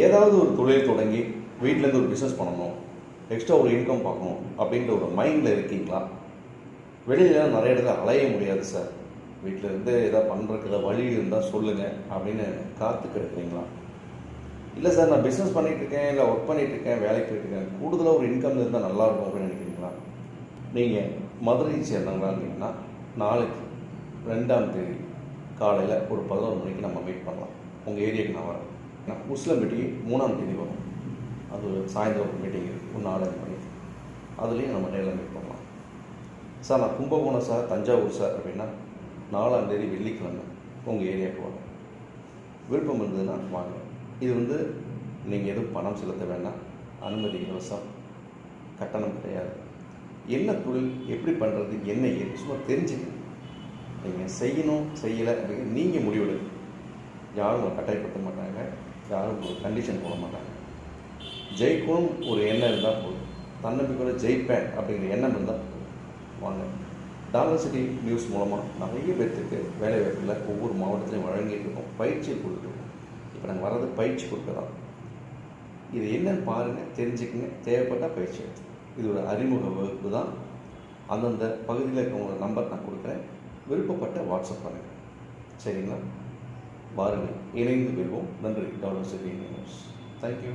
ஏதாவது ஒரு தொழில் தொடங்கி வீட்டிலேருந்து ஒரு பிஸ்னஸ் பண்ணணும், எக்ஸ்ட்ரா ஒரு இன்கம் பார்க்கணும் அப்படின்ற ஒரு மைண்டில் இருக்கீங்களா? வெளியில நிறைய இடத்துல அலைய முடியாது சார், வீட்டில் இருந்து எதாவது பண்ணுறதுக்கு ஏதாவது வழி இருந்தால் சொல்லுங்கள் அப்படின்னு காத்துக்கு இருக்கிறீங்களா? இல்லை சார், நான் பிஸ்னஸ் பண்ணிகிட்ருக்கேன், இல்லை ஒர்க் பண்ணிகிட்ருக்கேன், வேலைக்கு போயிட்டுருக்கேன், கூடுதலாக ஒரு இன்கம் இருந்தால் நல்லாயிருக்கும் அப்படின்னு நினைக்கிறீங்களா? நீங்கள் மதுரையை சேர்ந்தவங்களா இருந்தீங்கன்னா நாளைக்கு 2ஆம் தேதி காலையில் ஒரு 11 மணிக்கு நம்ம மீட் பண்ணலாம். உங்கள் ஏரியாவுக்கு நான் வரேன். நான் உசிலம்பட்டி 3ஆம் தேதி வரும். அது சாயந்தரம் ஒரு மீட்டிங் இருக்குது, ஒரு 4 மணிக்கு. அதுலேயும் நம்ம நேரில் மீட் பண்ணலாம். சார், நான் கும்பகோணம் சார், தஞ்சாவூர் சார் அப்படின்னா 4ஆம் தேதி வெள்ளிக்கிழமை உங்கள் ஏரியாவுக்கு வரும். விருப்பம் இருந்ததுன்னா வாங்க. இது நீங்கள் எதுவும் பணம் செலுத்த வேண்டாம், அனுமதி இலவசம், கட்டணம் கிடையாது. என்ன தொழில், எப்படி பண்ணுறது, என்ன ஏது சும்மா தெரிஞ்சுக்கணும். நீங்கள் செய்யணும் செய்யலை அப்படின்னு நீங்கள் முடிவெடுங்க. யாரும் உங்களை கட்டாயப்படுத்த மாட்டாங்க, யாரும் ஒரு கண்டிஷன் போட மாட்டாங்க. ஜெயிக்கணும் ஒரு எண்ணம் இருந்தால் போதும், தன்னம்பிக்கையோட ஜெயிப்பேன் அப்படிங்கிற எண்ணம் இருந்தால் போதும். வாங்க. டாலர்சிட்டி நியூஸ் மூலமாக நிறைய பேர்த்துக்கு வேலை வாய்ப்பில் ஒவ்வொரு மாவட்டத்திலையும் வழங்கிட்டு இருக்கோம், பயிற்சி கொடுத்துருக்கோம். இப்போ நாங்கள் வர்றது பயிற்சி கொடுக்க தான். இது என்னன்னு பாருங்கள், தெரிஞ்சுக்கங்க, தேவைப்பட்டால் பயிற்சி எடுத்து. இது ஒரு அறிமுக வகுப்பு தான். அந்தந்த பகுதியில் இருக்கவங்களோட நம்பர் நான் கொடுக்குறேன், விருப்பப்பட்ட வாட்ஸ்அப் பண்ணுங்கள். சரிங்களா? வாருங்கள், இணைந்து வெல்வோம். நன்றி. டாலர்சிட்டி நியூஸ். தேங்க்யூ.